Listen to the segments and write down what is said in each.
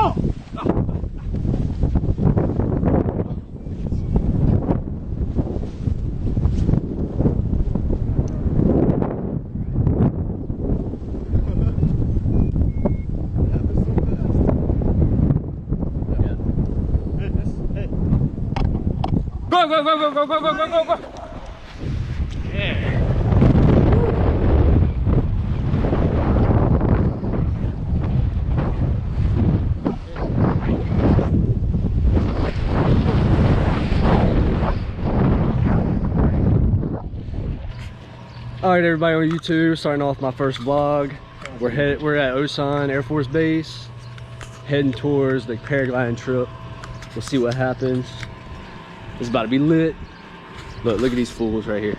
Oh! Go, go, go, go, go, go, go, go, go, go. Yeah. All right, everybody on YouTube, starting off my first vlog. We're at Osan Air Force Base, heading towards the paragliding trip. We'll see what happens. It's about to be lit. Look at these fools right here.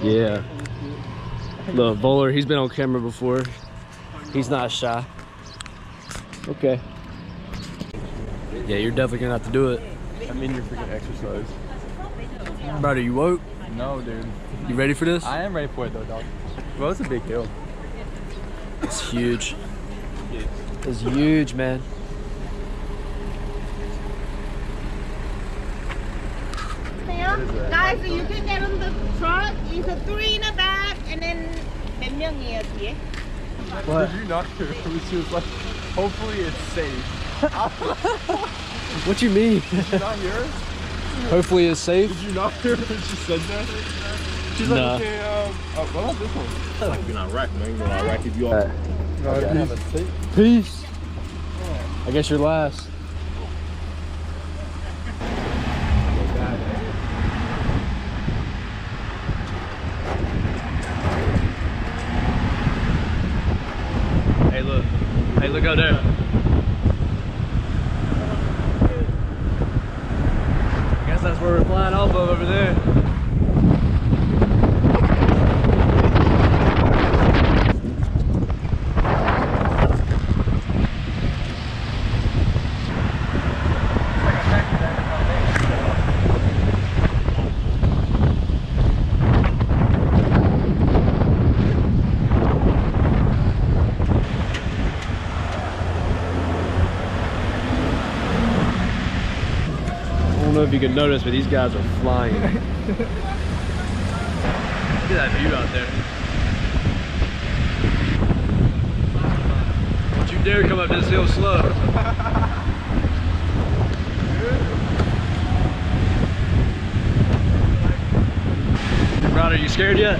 Yeah. Look, Bowler, he's been on camera before. He's not shy. Okay. Yeah, you're definitely gonna have to do it. I mean, you're freaking exercise. Brother, you woke? No, dude. You ready for this? I am ready for it though, dog. Well, it's a big hill. It's huge. It's huge, man. Guys, you can get on the truck. It's a 3 in the back, and then What? Did you not hear? She was like, hopefully it's safe. What you mean? Did you not hear her? Hopefully it's safe. Did you not hear her when she said that? She's like, okay, what about this one? Like you're not Iraq, man. You're not Iraq if you all. Peace. I guess you're last. Hey, look. Hey, look out there. I guess that's where we're flying off of over there. I don't know if you can notice, but these guys are flying. Look at that view out there. Don't you dare come up this hill slow. Brother, you scared yet?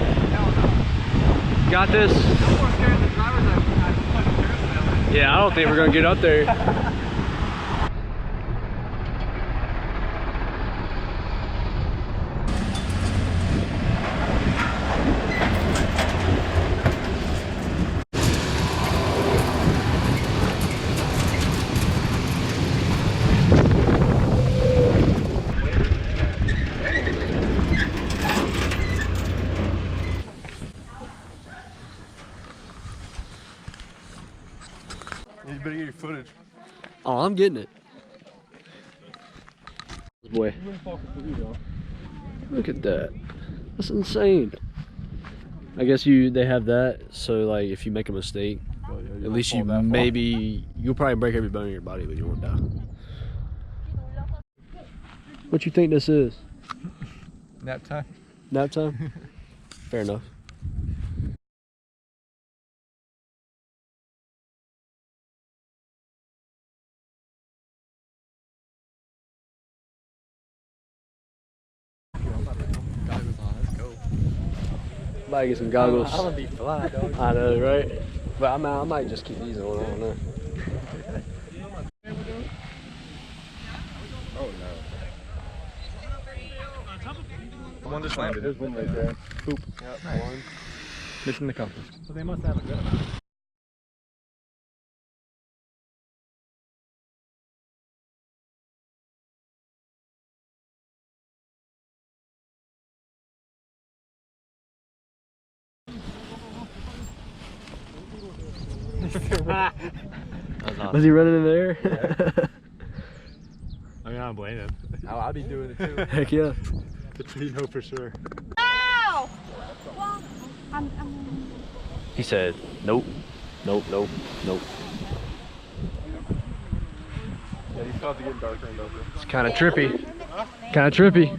Got this? Yeah, I don't think we're gonna get up there. You better get your footage. Oh, I'm getting it. Boy, look at that. That's insane. I guess they have that, so like if you make a mistake, Well, yeah, at least you'll probably break every bone in your body, but you won't die. What you think this is? Nap time. Nap time? Fair enough. Might get some goggles. I'm gonna be fly, dog. I know, right? But I might just keep these on. I don't know. Oh no. One just landed. There's one right there. Poop. Yep. Nice. One. Mission accomplished. So they must have a good amount. Was he running in there? Yeah. I mean, I don't blame him. I'll be doing it too. Heck yeah. But you know for sure. No! He said, nope, nope, nope, nope. Yeah, these clouds are getting darker and darker. It's kind of trippy. Kind of trippy.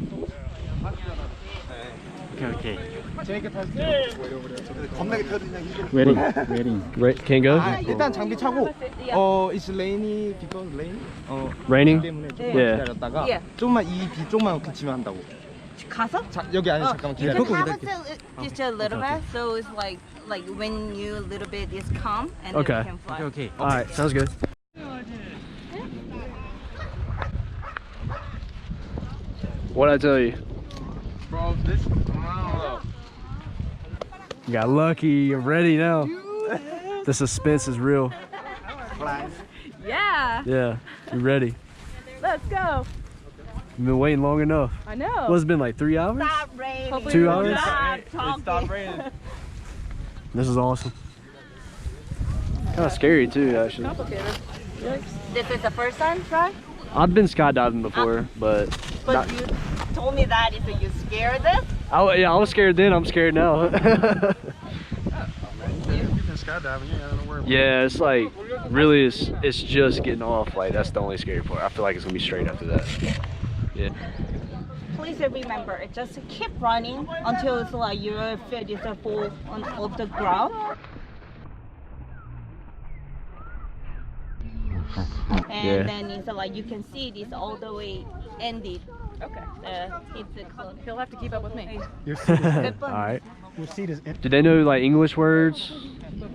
Okay. Waiting. Right, can't go? 일단 장비 차고 it's rainy because rain Raining? 때문에 조금 Yeah. 기다렸다가 Yeah. 좀만 이 비 좀만 그치면 한다고. 가서? 자, 여기 안에 잠깐만 You 기다려. can have it just a little bit, so it's like when you a little bit is calm and Okay. then you can fly. 오케이. Alright, sounds good. What'd I tell you? Bro, this. I don't know. You got lucky, you're ready now. The suspense is real. Yeah, Yeah, you're ready. let's go. You've been waiting long enough. I know. Well, it's been like 3 hours? Stop raining. 2 hours? Stop raining. This is awesome. Kind of scary too, actually. This is the first time try? I've been skydiving before, but But you told me that if you scared this. I was scared then. I'm scared now. You've been skydiving, you ain't gotta worry about it. Yeah, it's like really, it's just getting off. Like that's the only scary part. I feel like it's gonna be straight after that. Yeah. Please remember, just keep running until it's like your feet is full off the ground. And Yeah. then it's like you can see this all the way ended. Okay. It's close. He'll have to keep up with me. Your seat is Good All fun. right. your seat is Did they know like English words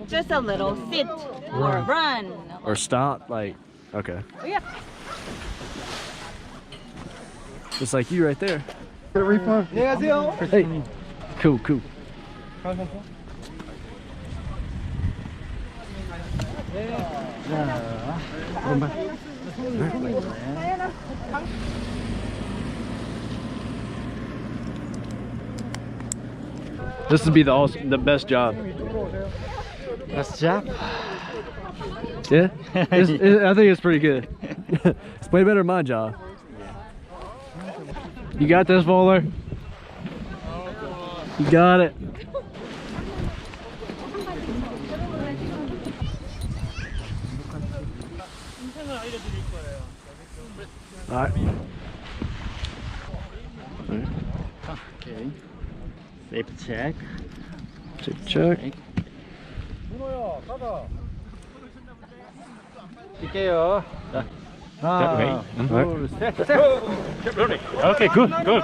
Just a little sit or run. or stop? Like, okay. Oh, yeah. It's like you right there. 안녕하세요. Hey. Cool, cool. This would be the best job. Best job. Yeah, I think it's pretty good. It's way better than my job. You got this, Bowler. You got it. All right. Okay. Safe check. Check. 뛸게요. 자. 하나, 둘, 셋. Okay, good. Go.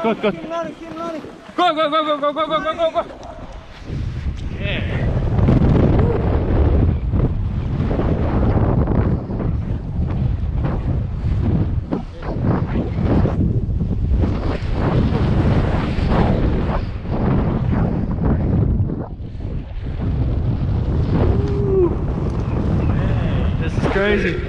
This is crazy.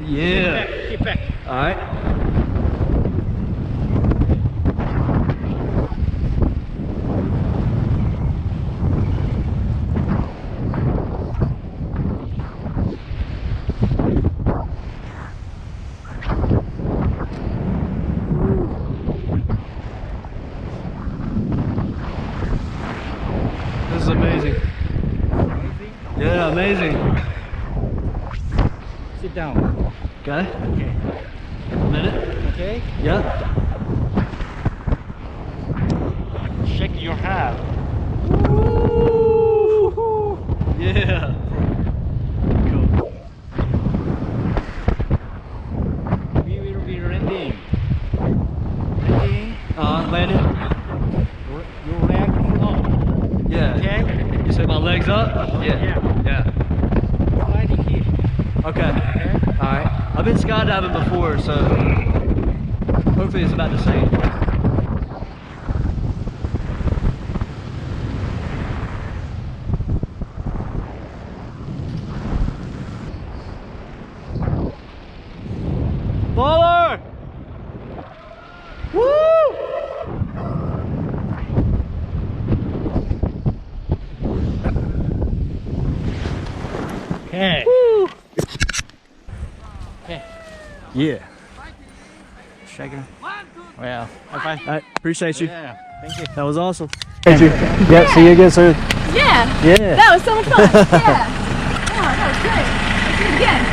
Yeah. Keep back. All right. This is amazing. Yeah, amazing. Sit down. Okay. Okay. A minute. Okay. Yeah. Shake your hand. Yeah. Cool. We will be landing. Landing. Landing. Your leg up. Yeah. Okay. You say my legs up? Yeah. Yeah. Landing here. Okay. Alright. I've been skydiving before, so hopefully it's about the same. Baller! Woo! Okay. Woo! Okay. Yeah. Shaking. Well, high five. All right, appreciate you. Yeah, thank you. That was awesome. Thank you. Yeah, see you again soon. Yeah. Yeah. That was so much fun. Yeah. Oh, that was great. Let's do it again.